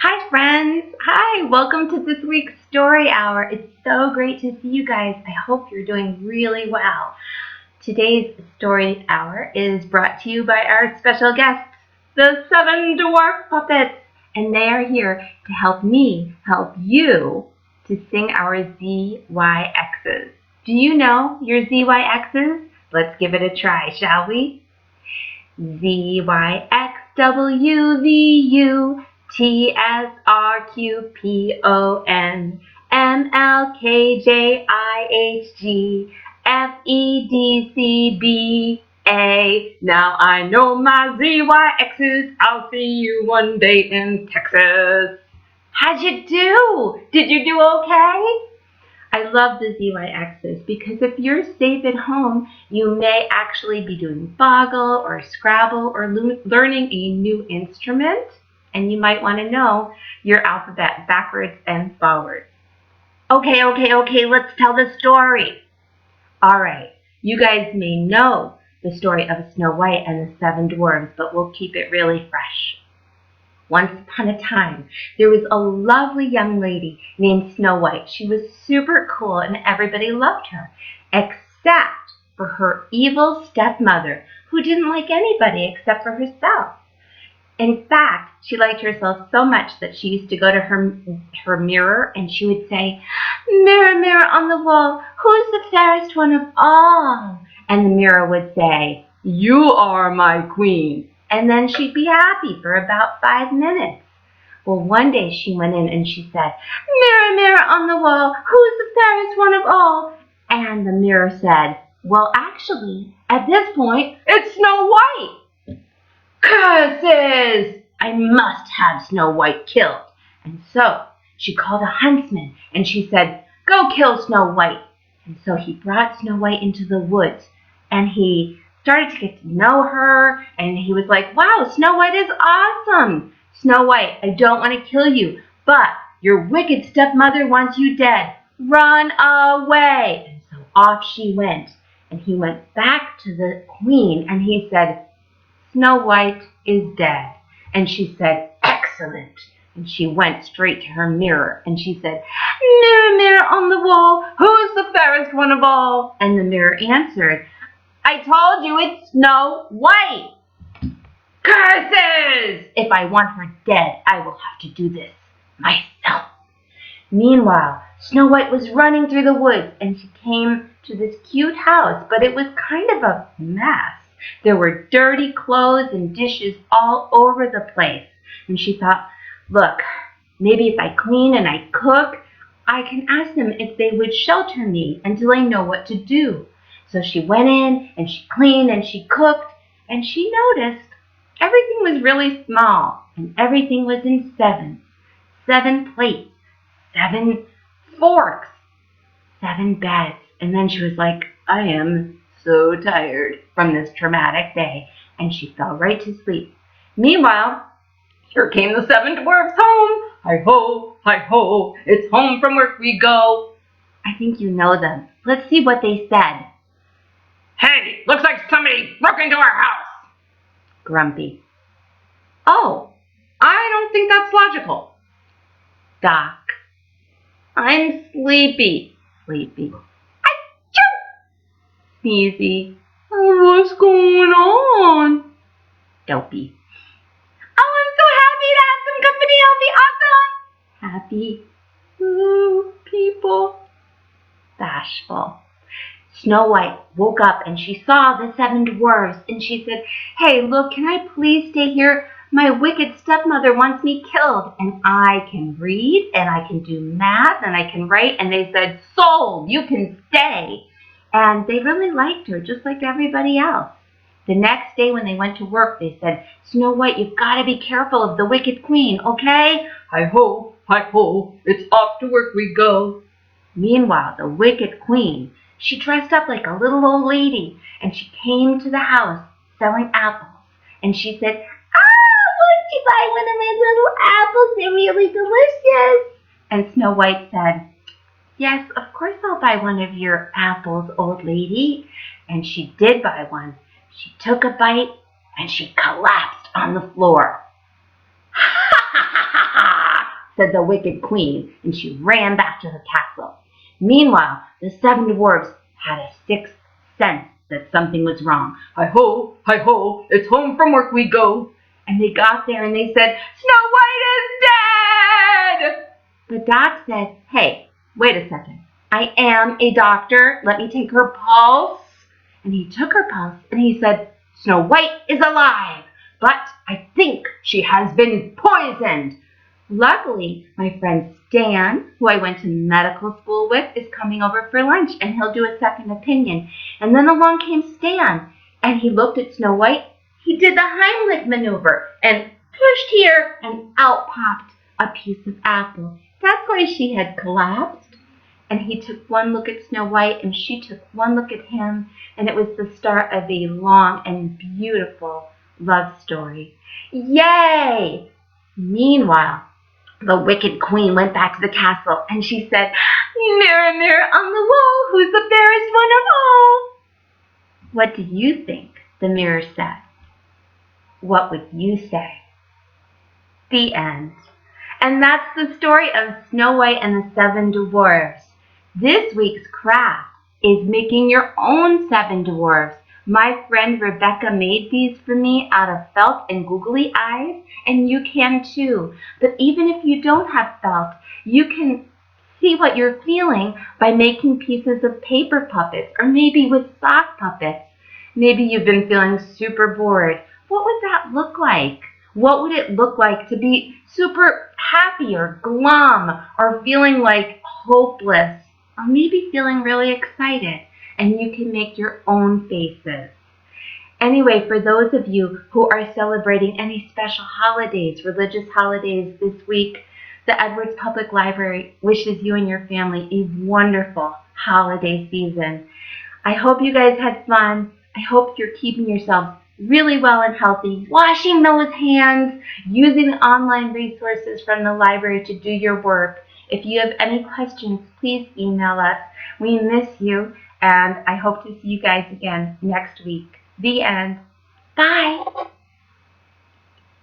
Hi friends! Hi! Welcome to this week's Story Hour. It's so great to see you guys. I hope you're doing really well. Today's Story Hour is brought to you by our special guests, the 7 Dwarf Puppets. And they are here to help me help you to sing our ZYXs. Do you know your ZYXs? Let's give it a try, shall we? ZYXWVU TSRQPON MLKJIHG Now I know my ZYXs. I'll see you one day in Texas. How'd you do? Did you do okay? I love the ZYXs because if you're safe at home, you may actually be doing Boggle or Scrabble or learning a new instrument, and you might want to know your alphabet backwards and forwards. Okay, let's tell the story. All right, you guys may know the story of Snow White and the 7 Dwarves, but we'll keep it really fresh. Once upon a time, there was a lovely young lady named Snow White. She was super cool and everybody loved her, except for her evil stepmother, who didn't like anybody except for herself. In fact, she liked herself so much that she used to go to her mirror and she would say, "Mirror, mirror on the wall, who's the fairest one of all?" And the mirror would say, "You are my queen." And then she'd be happy for about 5 minutes. Well, one day she went in and she said, "Mirror, mirror on the wall, who's the fairest one of all?" And the mirror said, "Well, actually, at this point, it's Snow White." Curses! I must have Snow White killed. And so she called a huntsman and she said, "Go kill Snow White." And so he brought Snow White into the woods and he started to get to know her, and he was like, "Wow, Snow White is awesome. Snow White, I don't want to kill you, but your wicked stepmother wants you dead. Run away." And so off she went, and he went back to the queen, and he said, "Snow White is dead." And she said, "Excellent." And she went straight to her mirror, and she said, "Mirror, mirror on the wall, who's the fairest one of all?" And the mirror answered, "I told you it's Snow White." Curses! If I want her dead, I will have to do this myself. Meanwhile, Snow White was running through the woods, and she came to this cute house, but it was kind of a mess. There were dirty clothes and dishes all over the place. And she thought, look, maybe if I clean and I cook, I can ask them if they would shelter me until I know what to do. So she went in and she cleaned and she cooked, and she noticed everything was really small and everything was in sevens. 7 plates, 7 forks, 7 beds. And then she was like, I am so tired from this traumatic day, and she fell right to sleep. Meanwhile, here came the 7 dwarfs home. Hi ho, it's home from work we go. I think you know them. Let's see what they said. "Hey, looks like somebody broke into our house." Grumpy. "Oh, I don't think that's logical." Doc. "I'm sleepy." Sleepy. Achoo! Sneezy. "What's going on?" Dopey. "Oh, I'm so happy to have some company. I'll be awesome." Happy. Ooh, people. Bashful. Snow White woke up and she saw the 7 dwarves and she said, "Hey, look, can I please stay here? My wicked stepmother wants me killed, and I can read and I can do math and I can write." And they said, "Sold, you can stay." And they really liked her, just like everybody else. The next day when they went to work, they said, "Snow White, you've got to be careful of the wicked queen, okay?" Hi ho, it's off to work we go. Meanwhile, the wicked queen, she dressed up like a little old lady, and she came to the house selling apples. And she said, "Won't you buy one of my little apples? They're really delicious." And Snow White said, "Yes, of course I'll buy one of your apples, old lady." And she did buy one. She took a bite, and she collapsed on the floor. "Ha ha ha ha ha! said the wicked queen, and she ran back to her castle. Meanwhile, the 7 dwarfs had a sixth sense that something was wrong. Hi ho, it's home from work we go. And they got there and they said, Snow White is dead! But Doc said, hey, wait a second. I am a doctor. Let me take her pulse. And he took her pulse and he said, Snow White is alive, but I think she has been poisoned. Luckily, my friend Stan, who I went to medical school with, is coming over for lunch, and he'll do a second opinion. And then along came Stan, and he looked at Snow White. He did the Heimlich maneuver and pushed here, and out popped a piece of apple. That's why she had collapsed. And he took one look at Snow White, and she took one look at him, and it was the start of a long and beautiful love story. Yay! Meanwhile, the wicked queen went back to the castle, and she said, Mirror, mirror on the wall, who's the fairest one of all? What do you think the mirror said? What would you say? The end. And that's the story of Snow White and the 7 dwarfs. This week's craft is making your own 7 dwarfs. My friend Rebecca made these for me out of felt and googly eyes, and you can too. But even if you don't have felt, you can see what you're feeling by making pieces of paper puppets, or maybe with sock puppets. Maybe you've been feeling super bored. What would that look like? What would it look like to be super happy or glum, or feeling like hopeless, or maybe feeling really excited? And you can make your own faces. Anyway, for those of you who are celebrating any special holidays, religious holidays this week, the Edwards Public Library wishes you and your family a wonderful holiday season. I hope you guys had fun. I hope you're keeping yourselves really well and healthy, washing those hands, using online resources from the library to do your work. If you have any questions, please email us. We miss you, and I hope to see you guys again next week. The end. Bye.